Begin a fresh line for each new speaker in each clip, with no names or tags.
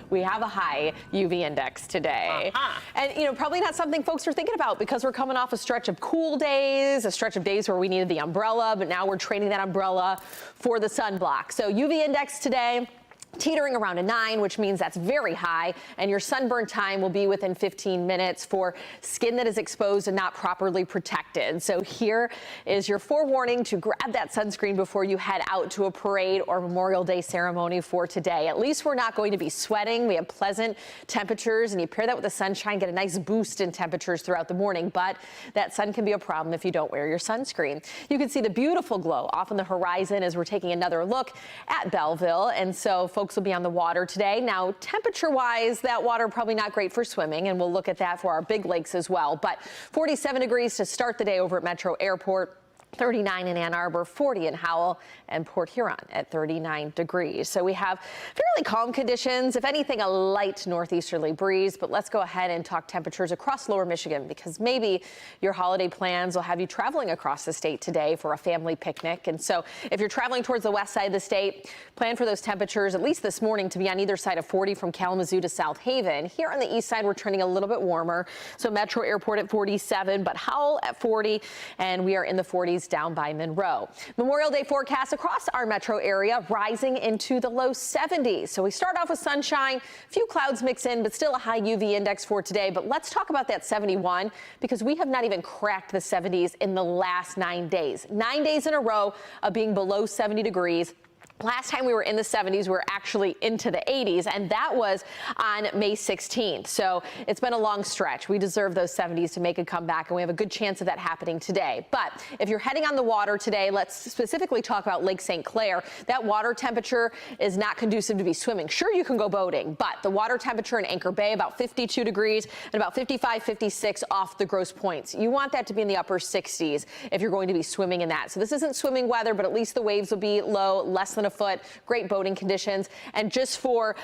we have a high UV index today. And, probably not something folks are thinking about because we're coming off a stretch of cool days, a stretch of days where we needed the umbrella, but now we're trading that umbrella for the sunblock. So UV index today, teetering around a 9, which means that's very high, and your sunburn time will be within 15 minutes for skin that is exposed and not properly protected. So here is your forewarning to grab that sunscreen before you head out to a parade or Memorial Day ceremony for today. At least we're not going to be sweating. We have pleasant temperatures, and you pair that with the sunshine, get a nice boost in temperatures throughout the morning, but that sun can be a problem if you don't wear your sunscreen. You can see the beautiful glow off on the horizon as we're taking another look at Belleville, and so folks will be on the water today. Now, temperature-wise, that water probably not great for swimming, and we'll look at that for our big lakes as well. But 47 degrees to start the day over at Metro Airport. 39 in Ann Arbor, 40 in Howell, and Port Huron at 39 degrees. So we have fairly calm conditions, if anything, a light northeasterly breeze. But let's go ahead and talk temperatures across lower Michigan, because maybe your holiday plans will have you traveling across the state today for a family picnic. And so if you're traveling towards the west side of the state, plan for those temperatures, at least this morning, to be on either side of 40 from Kalamazoo to South Haven. Here on the east side, we're trending a little bit warmer. So Metro Airport at 47, but Howell at 40, and we are in the 40s down by Monroe. Memorial Day forecast across our metro area rising into the low 70s. So we start off with sunshine, a few clouds mix in, but still a high UV index for today. But let's talk about that 71, because we have not even cracked the 70s in the last 9 days. 9 days in a row of being below 70 degrees. Last time we were in the 70s, we were actually into the 80s, and that was on May 16th. So it's been a long stretch. We deserve those 70s to make a comeback, and we have a good chance of that happening today. But if you're heading on the water today, let's specifically talk about Lake St. Clair. That water temperature is not conducive to be swimming. Sure, you can go boating, but the water temperature in Anchor Bay, about 52 degrees and about 55, 56 off the gross points. You want that to be in the upper 60s if you're going to be swimming in that. So this isn't swimming weather, but at least the waves will be low, less than a foot, great boating conditions. And just for,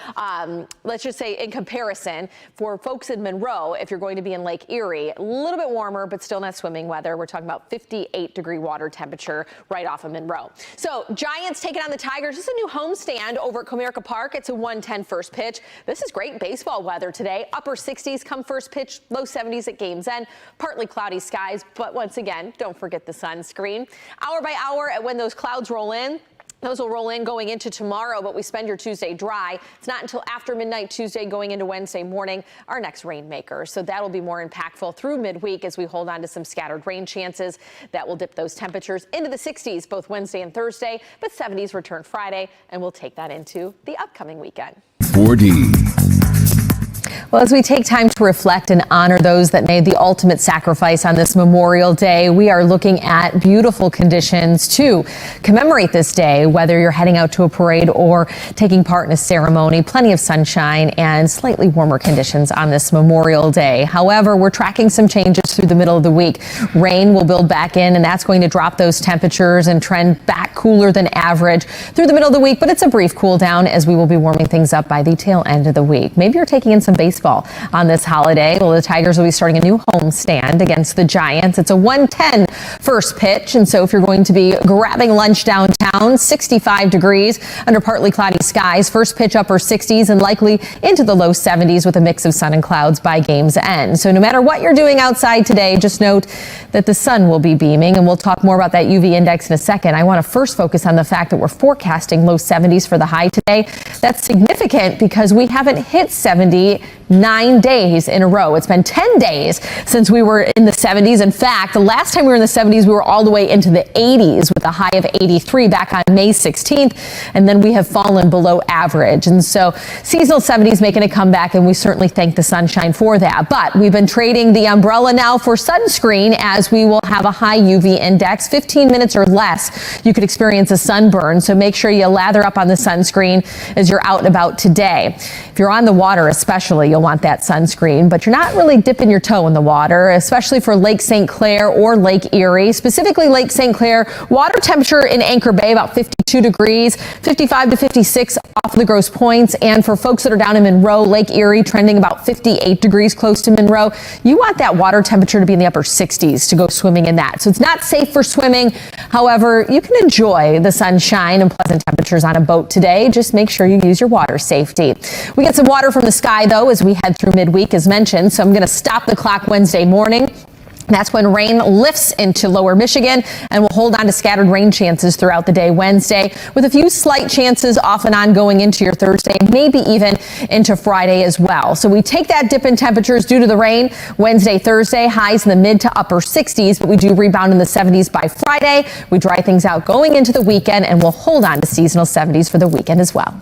let's just say in comparison, for folks in Monroe, if you're going to be in Lake Erie, a little bit warmer, but still not swimming weather. We're talking about 58-degree water temperature right off of Monroe. So Giants taking on the Tigers. This is a new homestand over at Comerica Park. It's a 1:10 first pitch. This is great baseball weather today. Upper 60s come first pitch, low 70s at game's end. Partly cloudy skies, but once again, don't forget the sunscreen. Hour by hour at when those clouds roll in. Those will roll in going into tomorrow, but we spend your Tuesday dry. It's not until after midnight Tuesday going into Wednesday morning, our next rainmaker. So that'll be more impactful through midweek as we hold on to some scattered rain chances. That will dip those temperatures into the 60s both Wednesday and Thursday, but 70s return Friday, and we'll take that into the upcoming weekend.
4D.
Well, as we take time to reflect and honor those that made the ultimate sacrifice on this Memorial Day, we are looking at beautiful conditions to commemorate this day, whether you're heading out to a parade or taking part in a ceremony. Plenty of sunshine and slightly warmer conditions on this Memorial Day. However, we're tracking some changes through the middle of the week. Rain will build back in, and that's going to drop those temperatures and trend back cooler than average through the middle of the week. But it's a brief cool down as we will be warming things up by the tail end of the week. Maybe you're taking in some baseball on this holiday. Well, the Tigers will be starting a new homestand against the Giants. It's a 1:10 first pitch, and so if you're going to be grabbing lunch downtown, 65 degrees under partly cloudy skies. First pitch upper 60s and likely into the low 70s with a mix of sun and clouds by game's end. So no matter what you're doing outside today, just note that the sun will be beaming, and we'll talk more about that UV index in a second. I want to first focus on the fact that we're forecasting low 70s for the high today. That's significant because we haven't hit 70 9 days in a row. It's been 10 days since we were in the 70s. In fact, the last time we were in the 70s, we were all the way into the 80s with a high of 83 back on May 16th. And then we have fallen below average. And so seasonal 70s making a comeback, and we certainly thank the sunshine for that. But we've been trading the umbrella now for sunscreen, as we will have a high UV index. 15 minutes or less, you could experience a sunburn. So make sure you lather up on the sunscreen as you're out and about today. If you're on the water especially, you'll want that sunscreen, but you're not really dipping your toe in the water, especially for Lake St. Clair or Lake Erie. Specifically Lake St. Clair, water temperature in Anchor Bay about 52 degrees, 55 to 56 off of the Grosse Pointes. And for folks that are down in Monroe, Lake Erie trending about 58 degrees close to Monroe. You want that water temperature to be in the upper 60s to go swimming in that. So it's not safe for swimming. However, you can enjoy the sunshine and pleasant temperatures on a boat today. Just make sure you use your water safety. We get some water from the sky, though, as we head through midweek, as mentioned. So I'm going to stop the clock Wednesday morning. That's when rain lifts into lower Michigan, and we'll hold on to scattered rain chances throughout the day Wednesday, with a few slight chances off and on going into your Thursday, maybe even into Friday as well. So we take that dip in temperatures due to the rain Wednesday, Thursday, highs in the mid to upper 60s, but we do rebound in the 70s by Friday. We dry things out going into the weekend, and we'll hold on to seasonal 70s for the weekend as well.